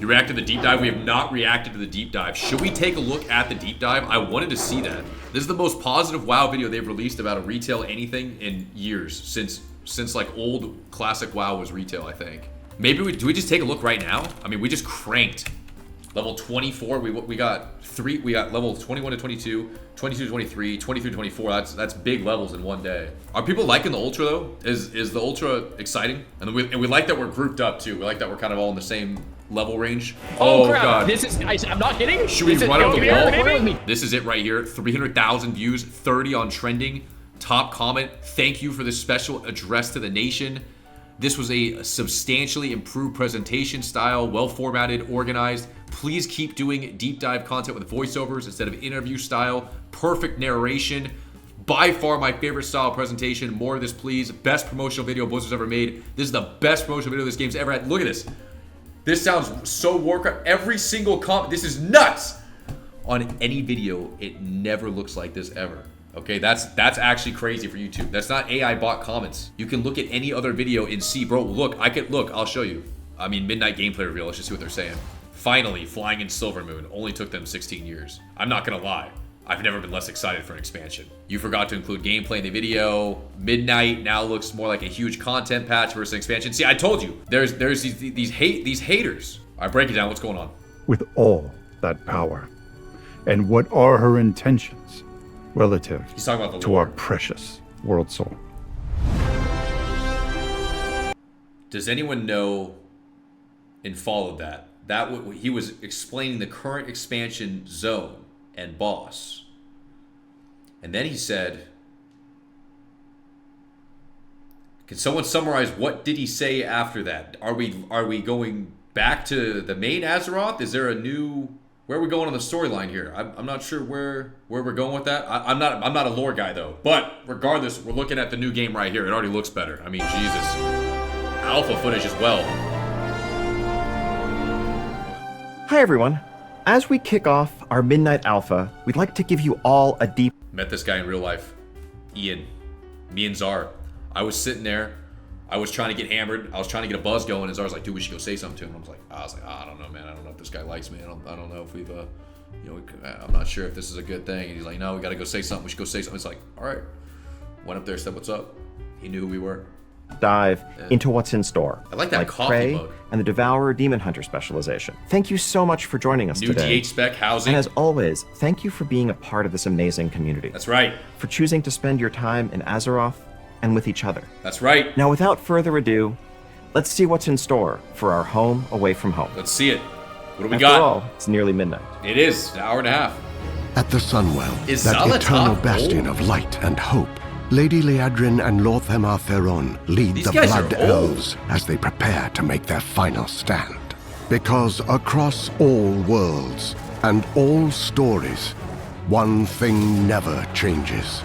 You reacted to the deep dive? We have not reacted to the deep dive. Should we take a look at the deep dive? I wanted to see that. This is the most positive WoW video they've released about a retail anything in years, since like old classic WoW was retail, I think. Maybe do we just take a look right now? I mean, we just cranked level 24. We got level 21 to 22, 22 to 23, 23 to 24. That's big levels in one day. Are people liking the Ultra though? Is the Ultra exciting? And we like that we're grouped up too. We like that we're kind of all in the same level range. Oh crap. God. This is, I'm not kidding. Should we run up the wall? Maybe? This is it right here. 300,000 views, 30 on trending. Top comment, thank you for this special address to the nation. This was a substantially improved presentation style, well formatted, organized. Please keep doing deep dive content with voiceovers instead of interview style. Perfect narration. By far my favorite style presentation. More of this, please. Best promotional video Blizzard's ever made. This is the best promotional video this game's ever had. Look at this. This sounds so Warcraft. Every single comment. This is nuts. On any video, it never looks like this ever. Okay, that's actually crazy for YouTube. That's not AI bot comments. You can look at any other video and see, bro, look, I'll show you. I mean, midnight gameplay reveal, let's just see what they're saying. Finally, flying in Silvermoon only took them 16 years. I'm not gonna lie, I've never been less excited for an expansion. You forgot to include gameplay in the video. Midnight now looks more like a huge content patch versus an expansion. See, I told you, there's these haters. All right, break it down, what's going on? With all that power, and what are her intentions relative to our precious world soul? Does anyone know and follow that? He was explaining the current expansion zone and boss. And then he said, can someone summarize what did he say after that? Are we going back to the main Azeroth? Is there a new... Where are we going on the storyline here? I'm not sure where we're going with that. I'm not a lore guy though. But regardless, we're looking at the new game right here. It already looks better. I mean, Jesus. Alpha footage as well. Hi everyone. As we kick off our Midnight Alpha, we'd like to give you all a deep... Met this guy in real life. Ian. Me and Czar. I was sitting there. I was trying to get hammered. I was trying to get a buzz going, and Czar's like, dude, we should go say something to him. I was like, I don't know, man. I don't know if this guy likes me. I don't know if we've, I'm not sure if this is a good thing. And he's like, no, we got to go say something. We should go say something. It's like, all right. Went up there, said, what's up? He knew who we were. Dive into what's in store. I like that coffee Prey mug. And the Devourer Demon Hunter specialization. Thank you so much for joining us today. New DH spec housing. And as always, thank you for being a part of this amazing community. That's right. For choosing to spend your time in Azeroth and with each other. That's right. Now, without further ado, let's see what's in store for our home away from home. Let's see it. What do we After got? all, it's nearly midnight. It is. An hour and a half. At the Sunwell, Is that Xal'atath eternal bastion old? of light and hope, Lady Liadrin and Lord Theron lead These the guys are Blood old. Elves as they prepare to make their final stand. Because across all worlds and all stories, one thing never changes.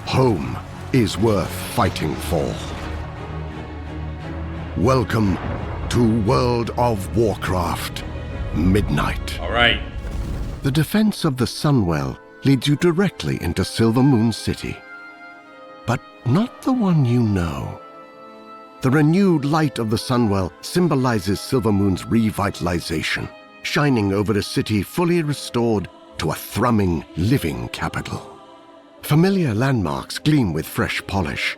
Home is worth fighting for. Welcome to World of Warcraft Midnight. All right. The defense of the Sunwell leads you directly into Silvermoon City. But not the one you know. The renewed light of the Sunwell symbolizes Silvermoon's revitalization, shining over a city fully restored to a thrumming, living capital. Familiar landmarks gleam with fresh polish,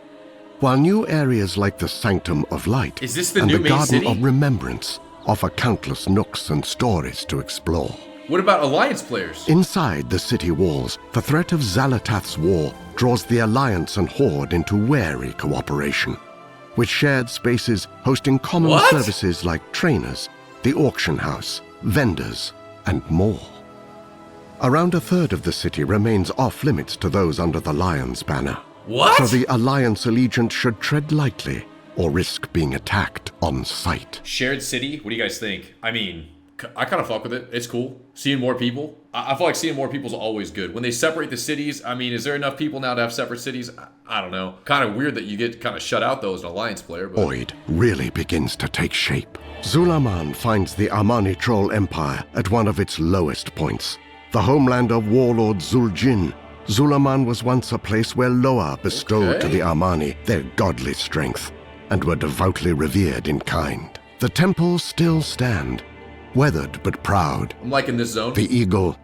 while new areas like the Sanctum of Light Is this the and new the main Garden city? of Remembrance offer countless nooks and stories to explore. What about Alliance players? Inside the city walls, the threat of Xal'atath's war draws the Alliance and Horde into wary cooperation, with shared spaces hosting common What? services like trainers, the auction house, vendors, and more. Around a third of the city remains off-limits to those under the Lion's banner. What? So the Alliance allegiant should tread lightly or risk being attacked on sight. Shared city? What do you guys think? I mean, I kind of fuck with it. It's cool. Seeing more people. I feel like seeing more people is always good. When they separate the cities, I mean, is there enough people now to have separate cities? I don't know. Kind of weird that you get kind of shut out though as an Alliance player. But... Void really begins to take shape. Zulaman finds the Armani Troll Empire at one of its lowest points. The homeland of warlord Zul'jin, Zulaman was once a place where Loa bestowed to the Armani their godly strength, and were devoutly revered in kind. The temples still stand, weathered but proud. I'm liking this zone. The eagle,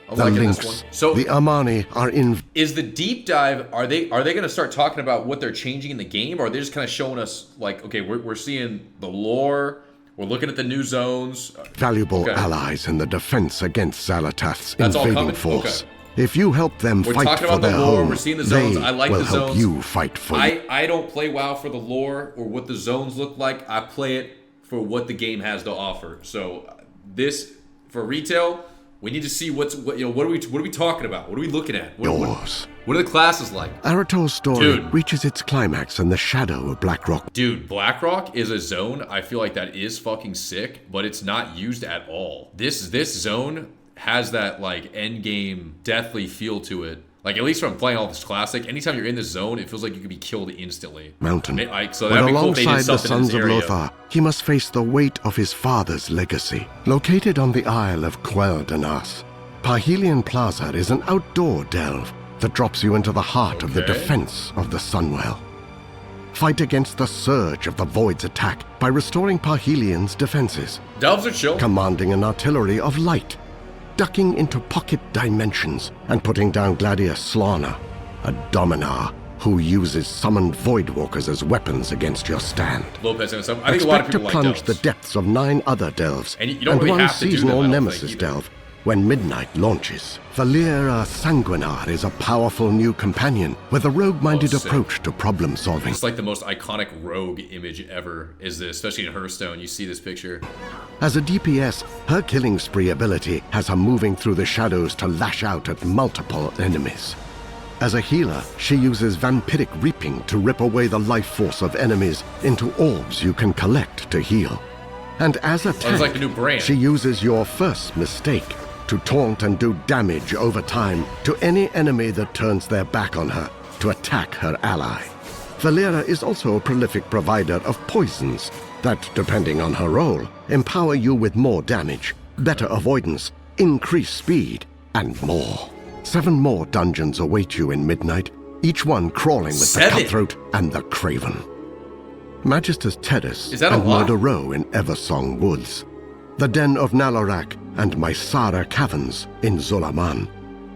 I'm the liking this lynx, one. So the Amani are in... is the deep dive, are they going to start talking about what they're changing in the game, or are they just kind of showing us, like, okay, we're seeing the lore, we're looking at the new zones. Valuable Okay. allies in the defense against Xalatath's That's all invading coming? force. Okay. If you help them We're fight talking for about the their lore, home, we're seeing the zones, they I like will the help zones. you fight for you. I don't play WoW for the lore or what the zones look like. I play it for what the game has to offer. So this, for retail, we need to see what are we talking about? What are we looking at? What are the classes like? Arator's story Dude. reaches its climax in the shadow of Blackrock. Dude, Blackrock is a zone. I feel like that is fucking sick, but it's not used at all. This zone has that like end game deathly feel to it. Like at least from playing all this classic, anytime you're in this zone, it feels like you could be killed instantly. Mountain. So But that'd be cool if they did alongside the something in sons this of area. Lothar, he must face the weight of his father's legacy. Located on the Isle of Quel'Danas, Parhelion Plaza is an outdoor delve that drops you into the heart of the Okay. defense of the Sunwell. Fight against the surge of the Void's attack by restoring Parhelion's defenses, Delves are chill. commanding an artillery of light, ducking into pocket dimensions, and putting down Gladius Slana, a dominar who uses summoned Voidwalkers as weapons against your stand. Lopez and stuff. I think a lot of Expect to people like plunge delves. the depths of 9 other delves And you don't really one have to do them, seasonal I don't nemesis think, either. delve when midnight launches. Valera Sanguinar is a powerful new companion with a rogue-minded sick. approach to problem solving. It's like the most iconic rogue image ever, is this, especially in Hearthstone. You see this picture. As a DPS, her killing spree ability has her moving through the shadows to lash out at multiple enemies. As a healer, she uses vampiric reaping to rip away the life force of enemies into orbs you can collect to heal. And as a tank, like the new brand. she uses your first mistake to taunt and do damage over time to any enemy that turns their back on her to attack her ally. Valera is also a prolific provider of poisons that, depending on her role, empower you with more damage, better avoidance, increased speed, and more. 7 more dungeons await you in Midnight, each one crawling with 7? the Cutthroat and the Craven. Magister's Terrace Is that a and lot? Murder Row in Eversong Woods, the Den of Nalorak and Mysara Caverns in Zulaman,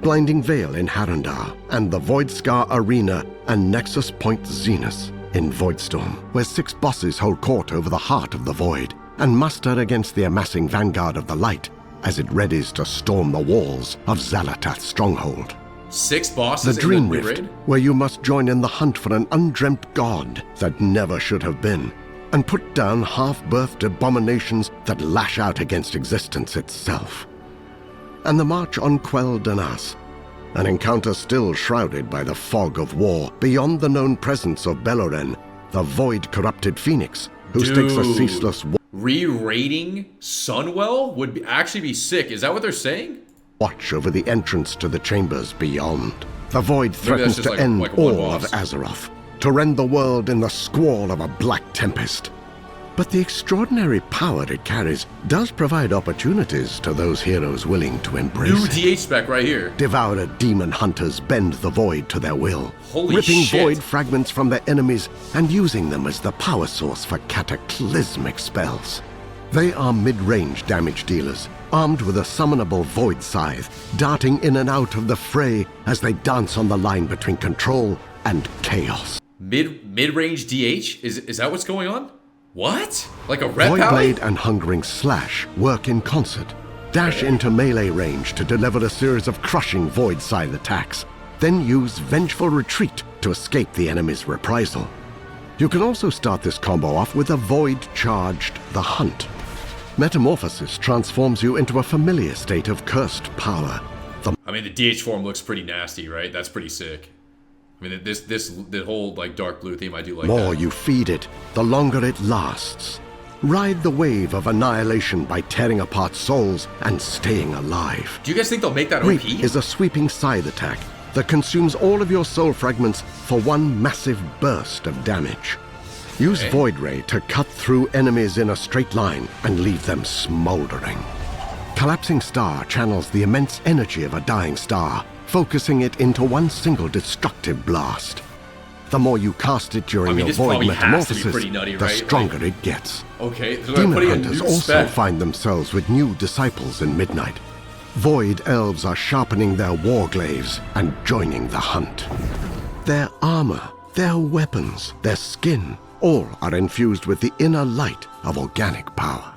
Blinding Vale in Harandar, and the Voidscar Arena and Nexus Point Zenith in Voidstorm, where 6 bosses hold court over the heart of the Void and muster against the amassing vanguard of the Light as it readies to storm the walls of Xalatath's stronghold. 6 bosses The Dream in the Rift, raid? where you must join in the hunt for an undreamt god that never should have been, and put down half-birthed abominations that lash out against existence itself. And the March on Quel'Danas, an encounter still shrouded by the fog of war beyond the known presence of Beloren, the void-corrupted phoenix, who stakes a Dude. ceaseless Re-raiding Sunwell would actually be sick. Is that what they're saying? watch over the entrance to the chambers beyond. The Void that's threatens just to like end one all of boss. Azeroth, to rend the world in the squall of a black tempest. But the extraordinary power it carries does provide opportunities to those heroes willing to embrace New it. DH spec right here. Devourer demon hunters bend the Void to their will, Holy ripping shit. Void fragments from their enemies and using them as the power source for cataclysmic spells. They are mid-range damage dealers, armed with a summonable Void Scythe, darting in and out of the fray as they dance on the line between control and chaos. Mid-range DH? Is that what's going on? What? Like a red Voidblade pally? and Hungering Slash work in concert. Dash into melee range to deliver a series of crushing Void Scythe attacks, then use Vengeful Retreat to escape the enemy's reprisal. You can also start this combo off with a Void-charged The Hunt. Metamorphosis transforms you into a familiar state of cursed power. I mean, the DH form looks pretty nasty, right? That's pretty sick. I mean, the whole like dark blue theme, I do like more that. you feed it, the longer it lasts. Ride the wave of annihilation by tearing apart souls and staying alive. Do you guys think they'll make that Reap OP? is a sweeping scythe attack that consumes all of your soul fragments for one massive burst of damage. Use Okay. Void Ray to cut through enemies in a straight line and leave them smoldering. Collapsing Star channels the immense energy of a dying star, focusing it into one single destructive blast. The more you cast it during your this void probably has to be metamorphosis, pretty nutty, the right? stronger it gets. Okay, so they're Demon putting a hunters new also spec. find themselves with new disciples in Midnight. Void elves are sharpening their warglaives and joining the hunt. Their armor, their weapons, their skin, all are infused with the inner light of organic power.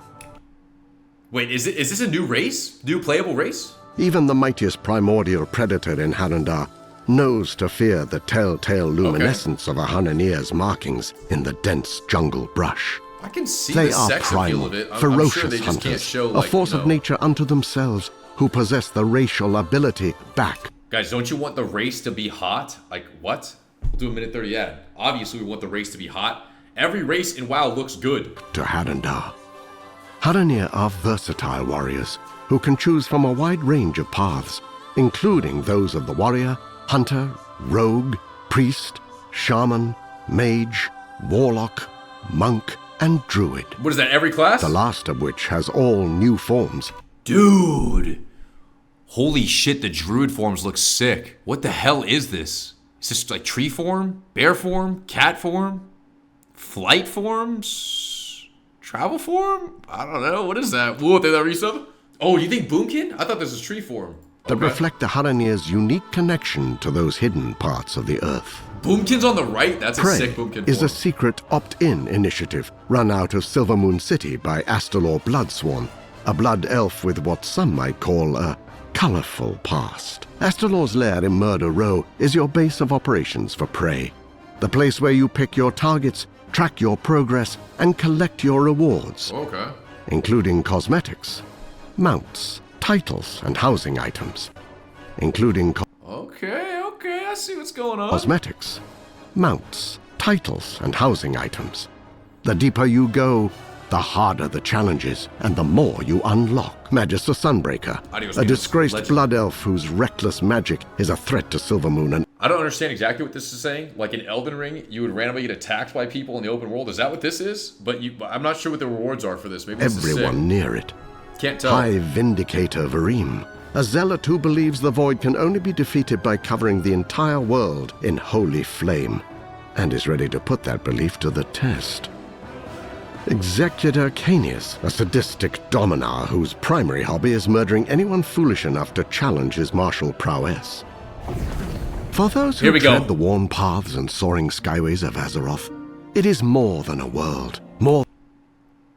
Wait, is this a new race? New playable race? Even the mightiest primordial predator in Haranir knows to fear the telltale luminescence of a Haranir's markings in the dense jungle brush. I can see They the are sex appeal primal, of it. I'm ferocious sure they just can't hunters, show, a like, force you of know. nature unto themselves who possess the racial ability back. Guys, don't you want the race to be hot? Like, what? We'll do a minute 30 ad. Obviously, we want the race to be hot. Every race in WoW looks good. To Haranir. Haranir are versatile warriors who can choose from a wide range of paths, including those of the warrior, hunter, rogue, priest, shaman, mage, warlock, monk, and druid. What is that, every class? The last of which has all new forms. Dude! Holy shit, the druid forms look sick. What the hell is this? Is this like tree form? Bear form? Cat form? Flight forms? Travel form? I don't know. What is that? Whoa, did that resub? Oh, you think Boomkin? I thought this was tree form. That reflect the Haranir's unique connection to those hidden parts of the earth. Boomkin's on the right? That's a Prey sick Boomkin is form. a secret opt-in initiative run out of Silvermoon City by Astalor Bloodsworn, a blood elf with what some might call a colorful past. Astalor's lair in Murder Row is your base of operations for Prey, the place where you pick your targets, track your progress, and collect your rewards, Okay. including cosmetics, mounts, titles, and housing items, including Okay, I see what's going on. cosmetics, mounts, titles, and housing items. The deeper you go, the harder the challenges, and the more you unlock. Magister Sunbreaker, Adios, a Venus. disgraced Legend. blood elf whose reckless magic is a threat to Silvermoon and I don't understand exactly what this is saying. Like in Elden Ring, you would randomly get attacked by people in the open world. Is that what this is? But I'm not sure what the rewards are for this. Maybe this is everyone sick. near it. Can't tell. High Vindicator Vareem, a zealot who believes the void can only be defeated by covering the entire world in holy flame, and is ready to put that belief to the test. Executor Canius, a sadistic dominar whose primary hobby is murdering anyone foolish enough to challenge his martial prowess. For those Here who we go. tread the worn paths and soaring skyways of Azeroth, it is more than a world, more.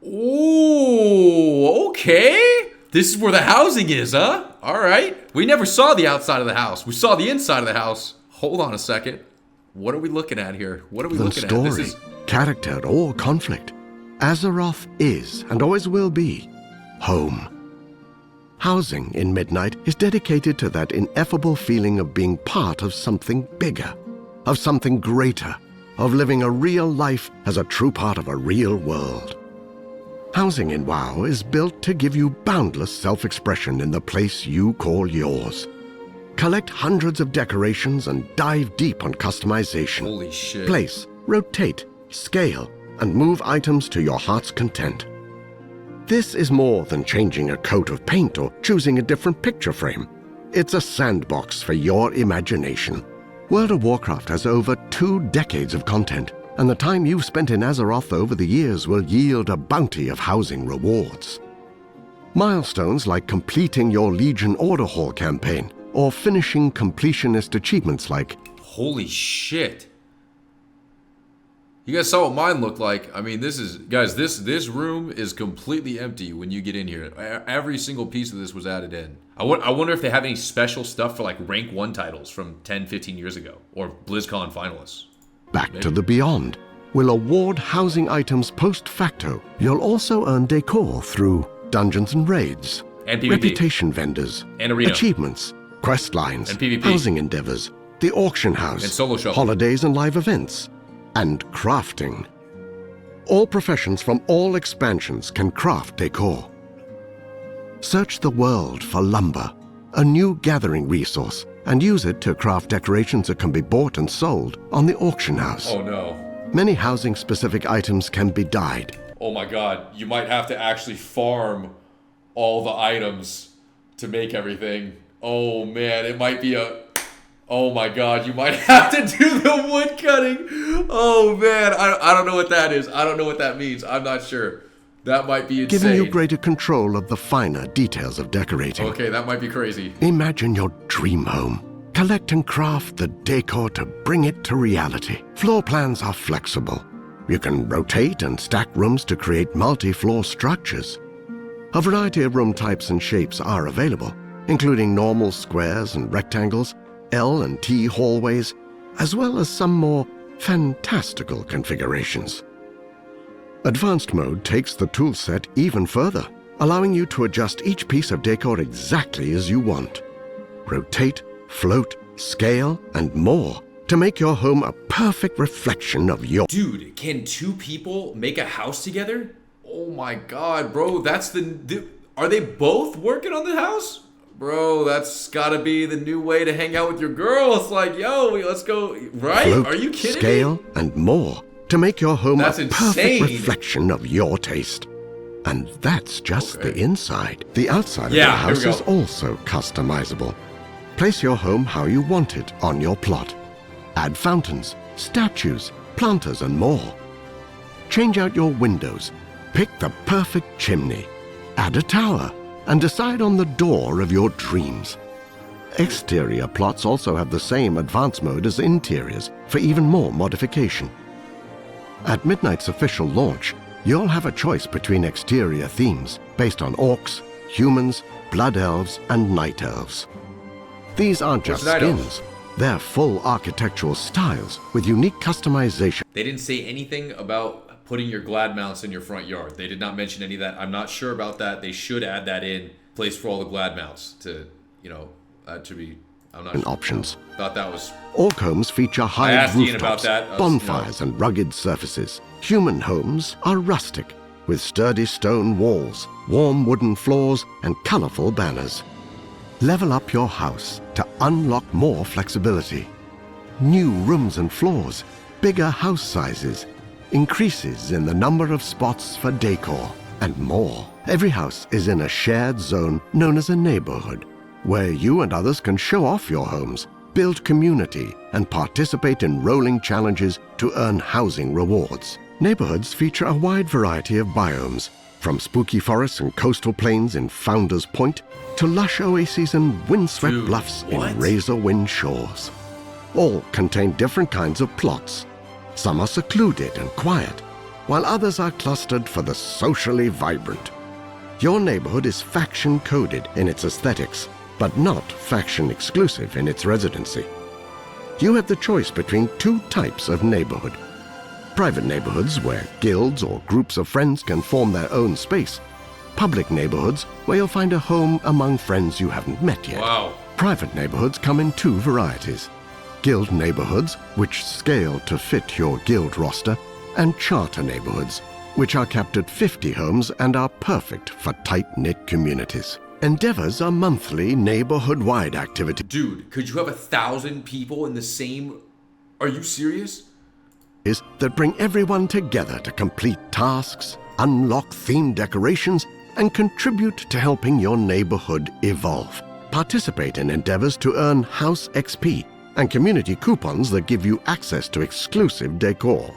Ooh, okay. This is where the housing is, huh? All right. We never saw the outside of the house. We saw the inside of the house. Hold on a second. What are we looking at here? What are we than looking story, at? This is character, or conflict. Azeroth is, and always will be, home. Housing in Midnight is dedicated to that ineffable feeling of being part of something bigger, of something greater, of living a real life as a true part of a real world. Housing in WoW is built to give you boundless self-expression in the place you call yours. Collect hundreds of decorations and dive deep on customization. holy shit. Place, rotate, scale, and move items to your heart's content. This is more than changing a coat of paint or choosing a different picture frame. It's a sandbox for your imagination. World of Warcraft has over 2 decades of content, and the time you've spent in Azeroth over the years will yield a bounty of housing rewards. Milestones like completing your Legion Order Hall campaign, or finishing completionist achievements like Holy shit. You guys saw what mine looked like. I mean, this is, guys, this room is completely empty when you get in here. Every single piece of this was added in. I wonder if they have any special stuff for like rank 1 titles from 10, 15 years ago, or BlizzCon finalists. Back to the Beyond will award housing items post facto. You'll also earn decor through dungeons and raids, And PvP. reputation vendors, And arena. achievements, quest lines, And PvP. housing endeavors, the auction house, And solo shuffle. holidays and live events, and crafting. All professions from all expansions can craft decor. Search the world for lumber, a new gathering resource, and use it to craft decorations that can be bought and sold on the auction house. Oh no. Many housing-specific items can be dyed. Oh my god. You might have to actually farm all the items to make everything. Oh man, it might be a... Oh my god, you might have to do the wood cutting. Oh man, I don't know what that is. I don't know what that means. I'm not sure. That might be insane. Giving you greater control of the finer details of decorating. Okay, that might be crazy. Imagine your dream home. Collect and craft the decor to bring it to reality. Floor plans are flexible. You can rotate and stack rooms to create multi-floor structures. A variety of room types and shapes are available, including normal squares and rectangles, L and T hallways, as well as some more fantastical configurations. Advanced mode takes the toolset even further, allowing you to adjust each piece of decor exactly as you want. Rotate, float, scale, and more to make your home a perfect reflection of your... Dude, can 2 people make a house together? Oh my god, bro, that's are they both working on the house? Bro, that's gotta be the new way to hang out with your girl. It's like, yo, let's go, right? Float, Are you kidding scale, me? and more to make your home That's a insane. perfect reflection of your taste. And that's just the inside. The outside of Yeah, the house here we is go. also customizable. Place your home how you want it on your plot. Add fountains, statues, planters, and more. Change out your windows. Pick the perfect chimney. Add a tower. And decide on the door of your dreams. Exterior plots also have the same advanced mode as interiors for even more modification. At Midnight's official launch, you'll have a choice between exterior themes based on orcs, humans, blood elves, and night elves. These aren't just What's night elves? skins, they're full architectural styles with unique customization. They didn't say anything about putting your glad mounts in your front yard. They did not mention any of that. I'm not sure about that. They should add that in place for all the glad mounts to, to be. I'm not sure. Options. Thought that was. Orc homes feature I high asked Ian rooftops, about that. bonfires, and rugged surfaces. Human homes are rustic, with sturdy stone walls, warm wooden floors, and colorful banners. Level up your house to unlock more flexibility. New rooms and floors, bigger house sizes, increases in the number of spots for decor, and more. Every house is in a shared zone known as a neighborhood, where you and others can show off your homes, build community, and participate in rolling challenges to earn housing rewards. Neighborhoods feature a wide variety of biomes, from spooky forests and coastal plains in Founders Point to lush oases and windswept Dude, bluffs what? in razor-wind shores. All contain different kinds of plots. Some are secluded and quiet, while others are clustered for the socially vibrant. Your neighborhood is faction-coded in its aesthetics, but not faction-exclusive in its residency. You have the choice between 2 types of neighborhood. Private neighborhoods where guilds or groups of friends can form their own space. Public neighborhoods where you'll find a home among friends you haven't met yet. Wow. Private neighborhoods come in 2 varieties. Guild neighborhoods, which scale to fit your guild roster, and charter neighborhoods, which are capped at 50 homes and are perfect for tight-knit communities. Endeavors are monthly neighborhood-wide activities Dude, could you have 1,000 people in the same? Are you serious? that bring everyone together to complete tasks, unlock themed decorations, and contribute to helping your neighborhood evolve. Participate in endeavors to earn House XP and community coupons that give you access to exclusive decor.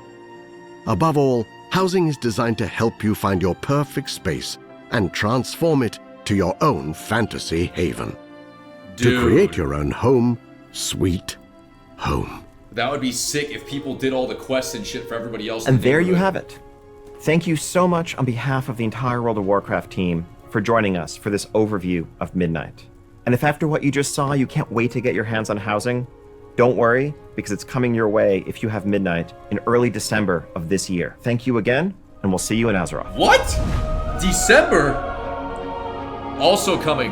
Above all, housing is designed to help you find your perfect space and transform it to your own fantasy haven. Dude, To create your own home, sweet home. that would be sick if people did all the quests and shit for everybody else. And there you have it. Thank you so much on behalf of the entire World of Warcraft team for joining us for this overview of Midnight. And if after what you just saw you can't wait to get your hands on housing, don't worry, because it's coming your way if you have Midnight in early December of this year. Thank you again, and we'll see you in Azeroth. What? December? Also coming.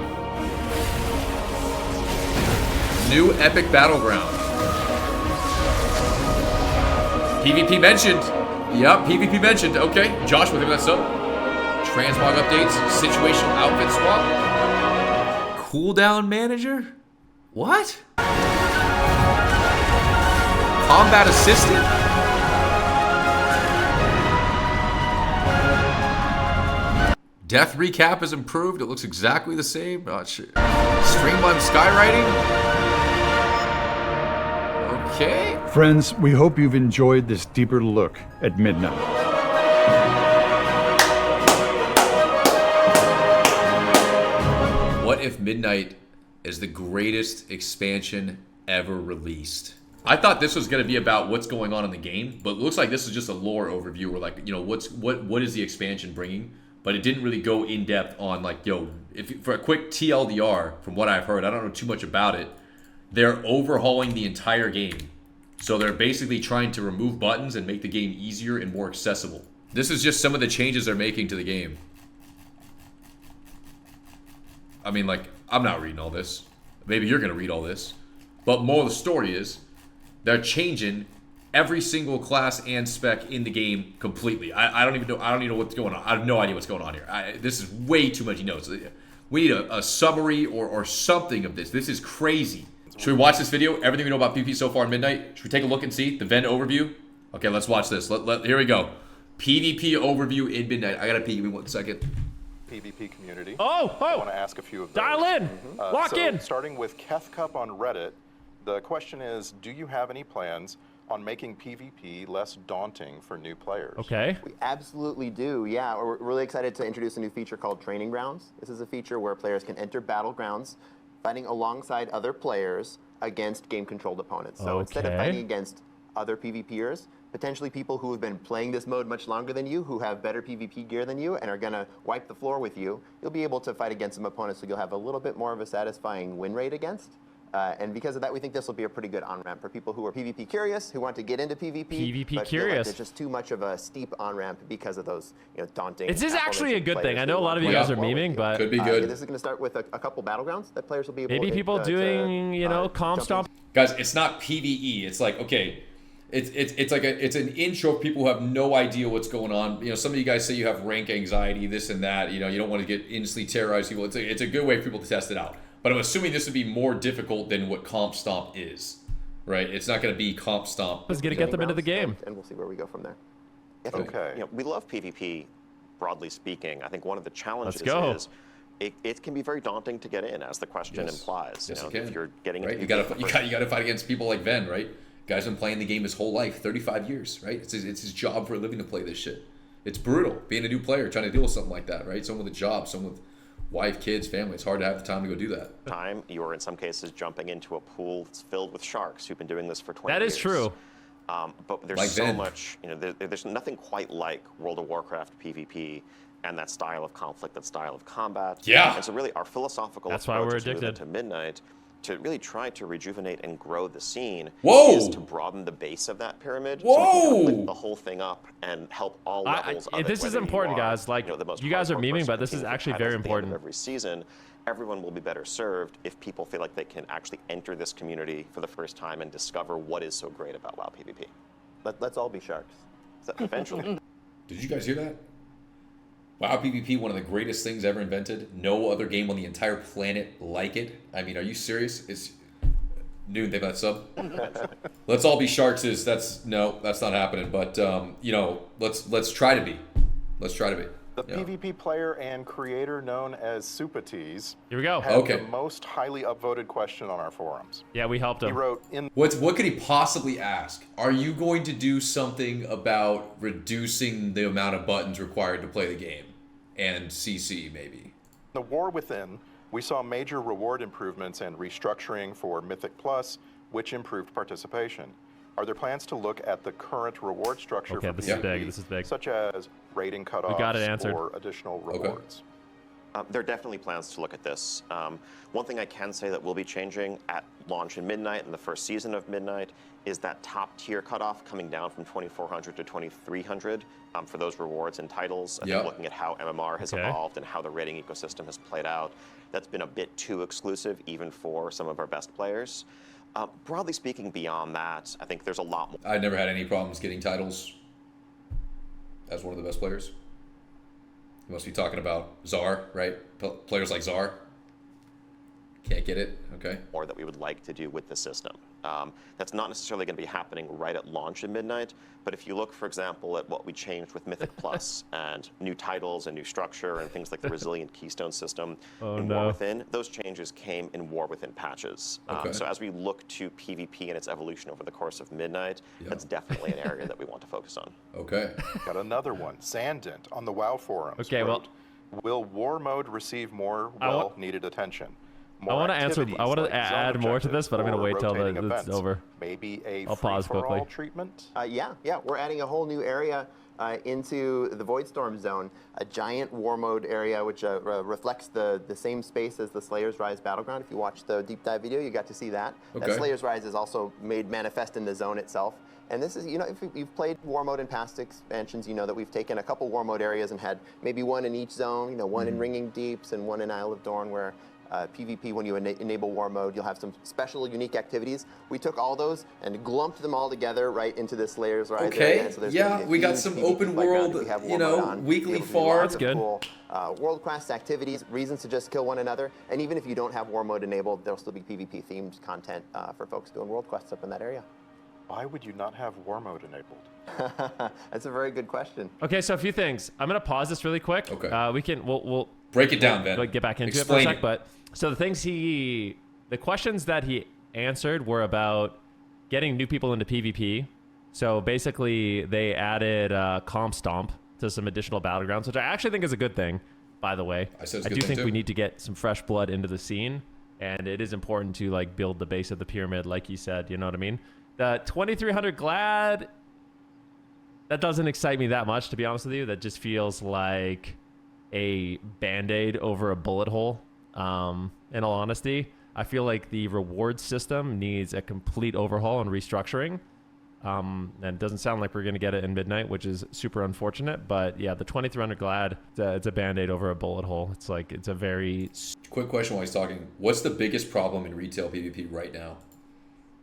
New epic battleground. PvP mentioned. Yep, PvP mentioned. Okay, Josh, maybe that's so. Transmog updates, situational outfit swap. Cooldown manager? What? Combat assistant? Death recap is improved. It looks exactly the same. Oh, shit. Streamlined skywriting? Okay. Friends, we hope you've enjoyed this deeper look at Midnight. What if Midnight is the greatest expansion ever released? I thought this was going to be about what's going on in the game, but it looks like this is just a lore overview where, like, you know, what is the expansion bringing? But it didn't really go in depth on, like, yo, for a quick TLDR, from what I've heard, I don't know too much about it. They're overhauling the entire game. So they're basically trying to remove buttons and make the game easier and more accessible. This is just some of the changes they're making to the game. I mean, like, I'm not reading all this. Maybe you're going to read all this. But more of the story is, they're changing every single class and spec in the game completely. I don't even know what's going on. I have no idea what's going on here. This is way too much notes. We need a summary or something of this. This is crazy. Should we watch this video? Everything we know about PvP so far in Midnight? Should we take a look and see the Venn overview? Okay, let's watch this. Here we go. PvP overview in Midnight. I gotta pee. Give me 1 second. PvP community. I want to ask a few of those. Dial in. Lock in. Starting with KethCup on Reddit, the question is, do you have any plans on making PvP less daunting for new players? Okay. We absolutely do, yeah. We're really excited to introduce a new feature called Training Grounds. This is a feature where players can enter battlegrounds fighting alongside other players against game-controlled opponents. So instead of fighting against other PvPers, potentially people who have been playing this mode much longer than you, who have better PvP gear than you, and are going to wipe the floor with you, you'll be able to fight against some opponents who you'll have a little bit more of a satisfying win rate against. And because of that, we think this will be a pretty good on-ramp for people who are PvP curious, who want to get into PvP, but feel like there's just too much of a steep on-ramp because of those, you know, daunting. This is actually a good thing. I know a lot of you guys are memeing, but could be good. This is going to start with a couple battlegrounds that players will be able maybe people doing, you know, comp stomp. Guys, it's not PvE. It's like, okay, it's an intro of people who have no idea what's going on. You know, some of you guys say you have rank anxiety, this and that. You know, you don't want to get instantly terrorized people. It's a good way for people to test it out. But I'm assuming this would be more difficult than what Comp Stomp is, right? It's not going to be Comp Stomp. It's going to get them into the game. And we'll see where we go from there. Okay. You know, we love PvP, broadly speaking. I think one of the challenges is it can be very daunting to get in, as the question implies. Yes, you know, it can. If you're getting right? into you got to fight against people like Ven, right? Guy's been playing the game his whole life, 35 years, right? It's his job for a living to play this shit. It's brutal being a new player trying to deal with something like that, right? Someone with a job, someone with wife, kids, family. It's hard to have the time to go do that. You're in some cases jumping into a pool that's filled with sharks who've been doing this for 20 years. That is true. But there's like so Ven. much, you know, there's nothing quite like World of Warcraft PvP and that style of conflict, that style of combat. Yeah. And so really our philosophical That's why approach we're as we move addicted. into Midnight to really try to rejuvenate and grow the scene Whoa! is to broaden the base of that pyramid. Whoa! So we can lift the whole thing up and help all levels of it. This is whether you important, are, guys. Like, you know, the most you guys are hardcore memeing, person but this is competing for actually titles very at the end of important. every season. Everyone will be better served if people feel like they can actually enter this community for the first time and discover what is so great about WoW PvP. Let's all be sharks. So eventually. Did you guys hear that? WoW PvP, one of the greatest things ever invented. No other game on the entire planet like it. I mean, are you serious? It's Noon, they've got sub. Let's all be sharks. That's not happening. But you know, let's try to be. Let's try to be. The PvP player and creator known as Supatees Here we go. had the most highly upvoted question on our forums. Yeah, we helped He him. wrote in What could he possibly ask? Are you going to do something about reducing the amount of buttons required to play the game? And CC, maybe. The War Within, we saw major reward improvements and restructuring for Mythic Plus, which improved participation. Are there plans to look at the current reward structure for this is PvP, big. This is big. such as rating cutoffs got it answered. or additional rewards? There are definitely plans to look at this. One thing I can say that will be changing at launch in Midnight and the first season of Midnight is that top tier cutoff coming down from 2,400 to 2,300 for those rewards and titles. I think looking at how MMR has evolved and how the rating ecosystem has played out, that's been a bit too exclusive even for some of our best players. Broadly speaking, beyond that, I think there's a lot more. I never had any problems getting titles as one of the best players. You must be talking about Czar, right? Players like Czar. Can't get it, okay. More that we would like to do with the system. That's not necessarily going to be happening right at launch in Midnight, but if you look, for example, at what we changed with Mythic Plus and new titles and new structure and things like the Resilient Keystone system in War Within, those changes came in War Within patches. So as we look to PvP and its evolution over the course of Midnight, that's definitely an area that we want to focus on. Okay. Got another one. Sandent on the WoW forums. Okay, wrote, will War Mode receive more well-needed attention? I want to answer. I want to add more to this, but I'm going to wait till it's over. Maybe a I'll pause quickly. treatment. Yeah. We're adding a whole new area into the Voidstorm zone, a giant war mode area which reflects the same space as the Slayer's Rise battleground. If you watch the deep dive video, you got to see that. Okay. That Slayer's Rise is also made manifest in the zone itself. And this is, if you've played War Mode in past expansions, you know that we've taken a couple War Mode areas and had maybe one in each zone, one in Ringing Deeps and one in Isle of Dorn, where PvP, when you enable War Mode, you'll have some special, unique activities. We took all those and glumped them all together right into this Slayer's Rise area. So yeah, we got some open world, weekly farm. That's good. Cool, world-class activities, reasons to just kill one another. And even if you don't have War Mode enabled, there'll still be PvP-themed content for folks doing world quests up in that area. Why would you not have War Mode enabled? That's a very good question. Okay, so a few things. I'm gonna pause this really quick. Okay. We'll break it down, Ben. Get back into Explain it for a sec. But so the questions that he answered were about getting new people into PvP. So basically, they added Comp Stomp to some additional battlegrounds, which I actually think is a good thing. By the way, I do think we need to get some fresh blood into the scene, and it is important to build the base of the pyramid, like you said. You know what I mean? The 2300 Glad, that doesn't excite me that much, to be honest with you. That just feels like a Band-Aid over a bullet hole, in all honesty. I feel like the reward system needs a complete overhaul and restructuring. And it doesn't sound like we're going to get it in Midnight, which is super unfortunate. But yeah, the 2300 Glad, it's a Band-Aid over a bullet hole. It's a very... Quick question while he's talking. What's the biggest problem in retail PvP right now?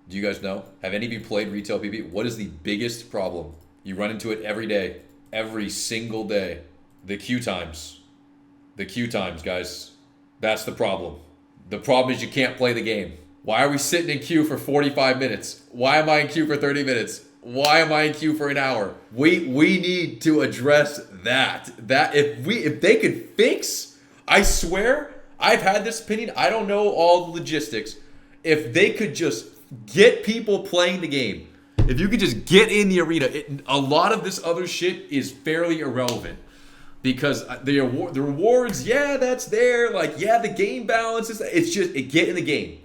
Do you guys know? Have any of you played retail PvP? What is the biggest problem? You run into it every day. Every single day. The queue times. The queue times, guys. That's the problem. The problem is you can't play the game. Why are we sitting in queue for 45 minutes? Why am I in queue for 30 minutes? Why am I in queue for an hour? We need to address that. That if they could fix, I swear, I've had this opinion. I don't know all the logistics. If they could just get people playing the game, if you could just get in the arena, a lot of this other shit is fairly irrelevant. Because the rewards, yeah, that's there. The game balance is. It's just get in the game.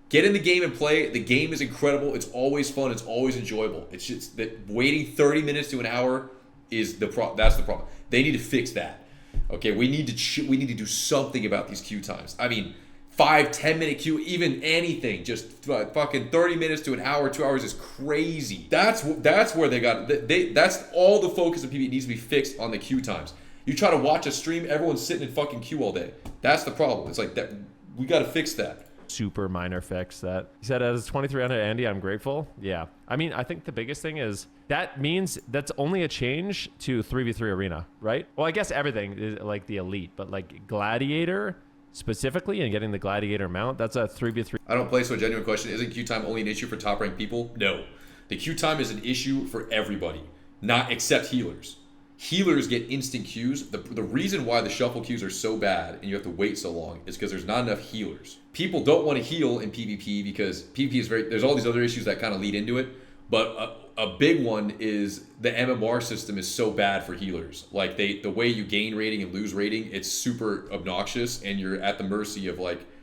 Get in the game and play. The game is incredible. It's always fun. It's always enjoyable. It's just that waiting 30 minutes to an hour is that's the problem. They need to fix that. Okay, we need to do something about these queue times. I mean, 5-10 minute queue, even anything, just fucking 30 minutes to an hour, 2 hours is crazy. That's where they got that's all the focus of PvP needs to be fixed on the queue times. You try to watch a stream, everyone's sitting in fucking queue all day. That's the problem. It's like that. We got to fix that. Super minor fix that. He said, as 2300 Andy, I'm grateful. Yeah. I mean, I think the biggest thing is that means that's only a change to 3v3 arena, right? Well, I guess everything is like the elite, but Gladiator specifically and getting the Gladiator mount, that's a 3v3. I don't play, so a genuine question. Isn't queue time only an issue for top ranked people? No. The queue time is an issue for everybody, not except healers. Healers get instant queues. The reason why the shuffle queues are so bad and you have to wait so long is because there's not enough healers. People don't want to heal in PvP because PvP is there's all these other issues that kind of lead into it. But a big one is the MMR system is so bad for healers. The way you gain rating and lose rating, it's super obnoxious and you're at the mercy of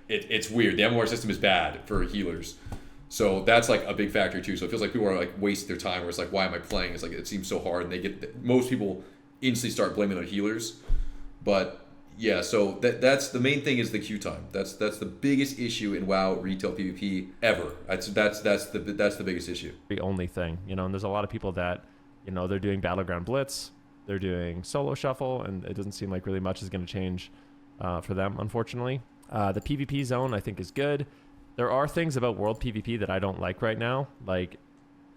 it's weird. The MMR system is bad for healers. So that's a big factor too. So it feels like people are wasting their time where it's why am I playing? It's it seems so hard and most people instantly start blaming their healers. But yeah, so that's the main thing is the queue time. That's the biggest issue in WoW retail PvP ever. That's the biggest issue. The only thing, and there's a lot of people that, they're doing Battleground Blitz, they're doing solo shuffle, and it doesn't seem like really much is going to change for them, unfortunately. The PvP zone I think is good. There are things about world PvP that I don't like right now. I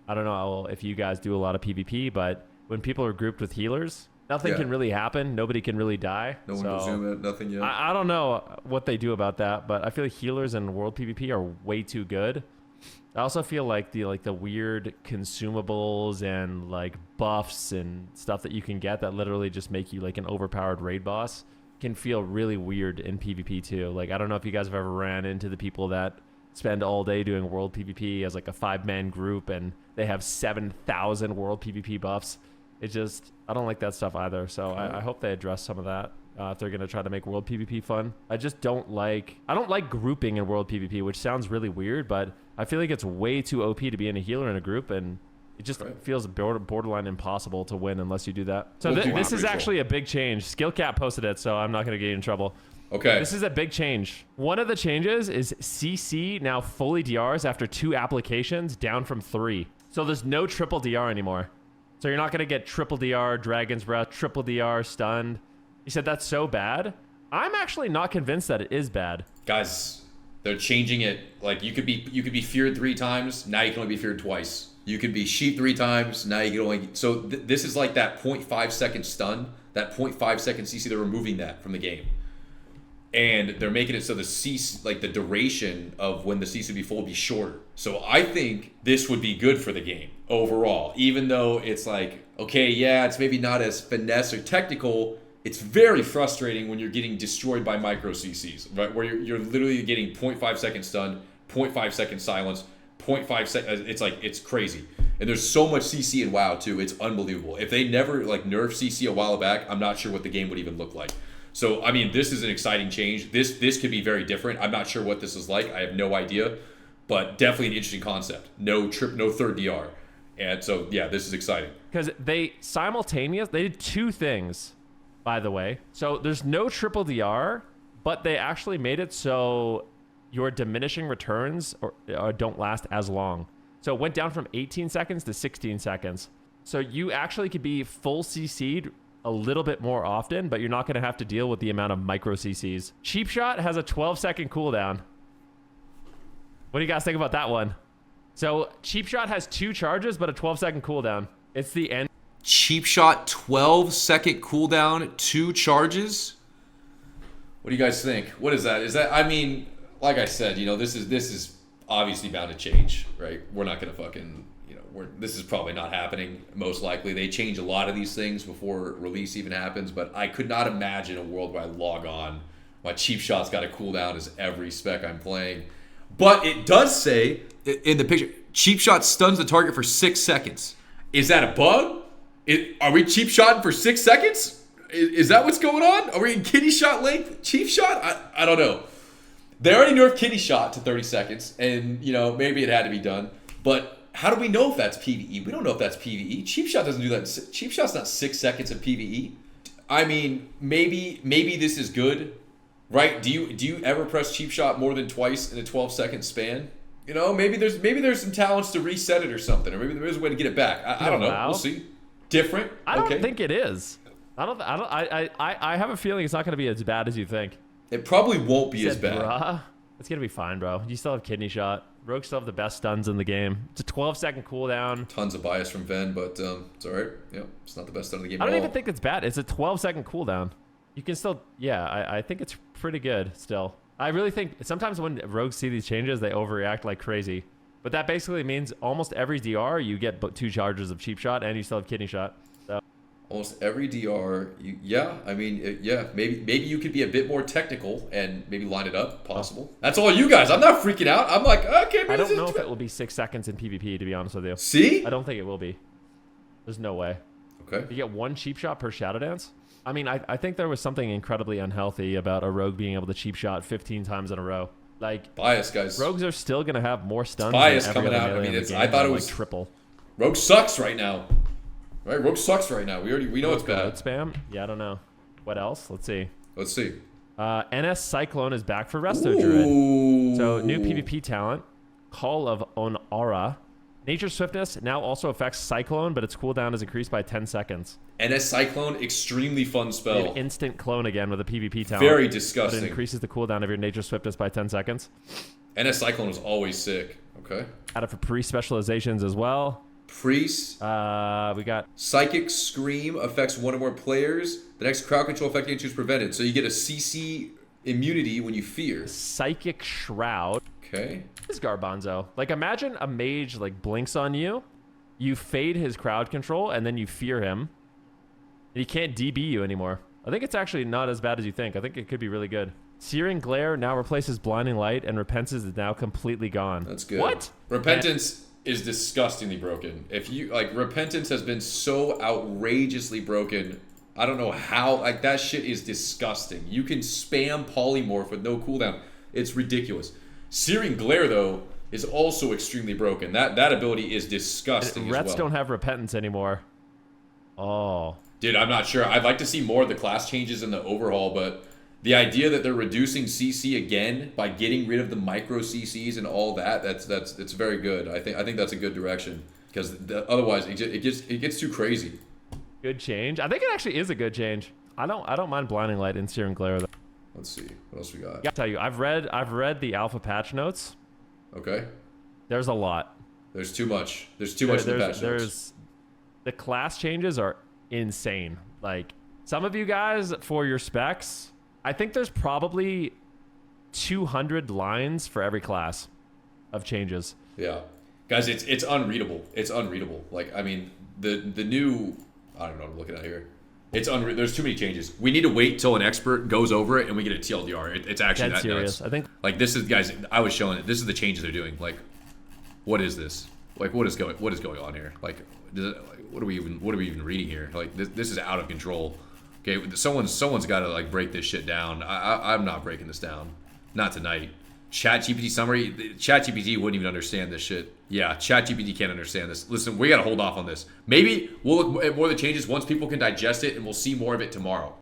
don't know if you guys do a lot of PvP, but when people are grouped with healers, nothing can really happen. Nobody can really die. No one will zoom it, nothing yet. I don't know what they do about that, but I feel like healers in world PvP are way too good. I also feel like the weird consumables and like buffs and stuff that you can get that literally just make you like an overpowered raid boss can feel really weird in PvP too. Like, I don't know if you guys have ever ran into the people that spend all day doing world PvP as like a 5-man group and they have 7,000 world PvP buffs. It just, I don't like that stuff either. So I hope they address some of that. If they're going to try to make world PvP fun. I don't like grouping in world PvP, which sounds really weird, but I feel like it's way too OP to be in a healer in a group, and it just feels borderline impossible to win unless you do that. So this is actually a big change. Skillcat posted it, so I'm not going to get in trouble. Okay. This is a big change. One of the changes is CC now fully DRs after 2 applications, down from 3. So there's no triple DR anymore. So you're not going to get triple DR, Dragon's Breath, triple DR, stunned. He said that's so bad. I'm actually not convinced that it is bad. Guys, they're changing it. Like, you could be feared 3 times, now you can only be feared twice. You could be sheep 3 times, now you can only... So this is like that 0.5 second stun, that 0.5 second CC, they're removing that from the game. And they're making it so the CC, like the duration of when the CC would be full would be shorter. So I think this would be good for the game overall. Even though it's like, okay, yeah, it's maybe not as finesse or technical, it's very frustrating when you're getting destroyed by micro CCs, right? Where you're literally getting 0.5 second stun, 0.5 second silence, 0.5 second, it's like, it's crazy. And there's so much CC in WoW too, it's unbelievable. If they never like nerfed CC a while back, I'm not sure what the game would even look like. So, I mean, this is an exciting change. This could be very different. I'm not sure what this is like. I have no idea, but definitely an interesting concept. No third DR. And so, yeah, this is exciting. Because they did 2 things, by the way. So there's no triple DR, but they actually made it so your diminishing returns don't last as long. So it went down from 18 seconds to 16 seconds. So you actually could be full CC'd a little bit more often, but you're not going to have to deal with the amount of micro CCs. Cheap Shot has a 12-second cooldown. What do you guys think about that one? So Cheap Shot has 2 charges, but a 12-second cooldown. It's the end. Cheap Shot, 12-second cooldown, 2 charges. What do you guys think? What is that? Is that, I mean, like I said, you know, this is obviously bound to change, right? We're not going to fucking... this is probably not happening, most likely. They change a lot of these things before release even happens, but I could not imagine a world where I log on, my Cheap Shot's got a cooldown as every spec I'm playing. But it does say, in the picture, Cheap Shot stuns the target for 6 seconds. Is that a bug? Are we Cheap Shotting for 6 seconds? Is that what's going on? Are we in Kitty Shot length? Cheap Shot? I don't know. They already nerfed Kitty Shot to 30 seconds, and, you know, maybe it had to be done, but... How do we know if that's PvE? We don't know if that's PvE. Cheap Shot doesn't do that. Cheap Shot's not 6 seconds of PvE. I mean, maybe this is good, right? Do you ever press Cheap Shot more than twice in a 12-second span? You know, maybe there's some talents to reset it or something, or maybe there's a way to get it back. I don't know. We'll see. Different. I don't think it is. I have a feeling it's not going to be as bad as you think. It probably won't be as bad. Bruh. It's going to be fine, bro. You still have Kidney Shot. Rogue still have the best stuns in the game. It's a 12-second cooldown. Tons of bias from Ven, but it's all right. Yeah, it's not the best stun in the game I at don't all. even think it's bad. It's a 12-second cooldown. You can still... Yeah, I think it's pretty good still. I really think... Sometimes when rogues see these changes, they overreact like crazy. But that basically means almost every DR, you get 2 charges of Cheap Shot, and you still have Kidney Shot. So. Almost every DR, I mean, maybe you could be a bit more technical and maybe line it up, possible. That's all you guys. I'm not freaking out. I'm like, okay. I don't know if it will be 6 seconds in PvP, to be honest with you. See? I don't think it will be. There's no way. Okay. You get 1 Cheap Shot per Shadow Dance? I mean, I think there was something incredibly unhealthy about a rogue being able to Cheap Shot 15 times in a row. Like, bias, guys. Rogues are still going to have more stuns. Bias coming out. I mean, I thought it was like triple. Rogue sucks right now. Right, Rogue sucks right now. We know it's bad. Spam? Yeah, I don't know. What else? Let's see. NS Cyclone is back for Resto Druid. So new PvP talent, Call of Onara. Nature Swiftness now also affects Cyclone, but its cooldown is increased by 10 seconds. NS Cyclone, extremely fun spell. An instant clone again with a PvP talent. Very disgusting. But it increases the cooldown of your Nature Swiftness by 10 seconds. NS Cyclone was always sick. Okay. Added for pre-specializations as well. Priest. We got Psychic Scream affects 1 or more players. The next crowd control effect is prevented. So you get a CC immunity when you fear. Psychic Shroud. Okay. This is Garbanzo. Like, imagine a mage, like, blinks on you. You fade his crowd control, and then you fear him. And he can't DB you anymore. I think it's actually not as bad as you think. I think it could be really good. Searing Glare now replaces Blinding Light, and Repentance is now completely gone. That's good. What? Repentance is disgustingly broken. If you, like, Repentance has been so outrageously broken. I don't know how, like, that shit is disgusting. You can spam Polymorph with no cooldown. It's ridiculous. Searing Glare, though, is also extremely broken. That ability is disgusting as well. Rets don't have Repentance anymore. Oh. Dude, I'm not sure. I'd like to see more of the class changes in the overhaul, but the idea that they're reducing CC again by getting rid of the micro CCs and all that, it's very good. I think that's a good direction, because otherwise it gets too crazy. Good change. I think it actually is a good change. I don't mind Blinding Light and Searing Glare, though. Let's see. What else we got? I tell you, I've read the alpha patch notes. Okay. There's a lot. There's too much. There's too much in the patch notes. The class changes are insane. Like, some of you guys, for your specs, I think there's probably 200 lines for every class of changes. Yeah. Guys, it's unreadable. It's unreadable. Like, I mean, the new, I don't know what I'm looking at here. It's there's too many changes. We need to wait till an expert goes over it and we get a TLDR. It's actually that serious. nuts. I think, like, this is, guys, I was showing it. This is the changes they're doing. Like, what is this? Like, what is going on here? Like, what are we even reading here? Like, this is out of control. Okay, someone's got to, like, break this shit down. I'm not breaking this down. Not tonight. ChatGPT summary. ChatGPT wouldn't even understand this shit. Yeah, ChatGPT can't understand this. Listen, we gotta hold off on this. Maybe we'll look at more of the changes once people can digest it, and we'll see more of it tomorrow.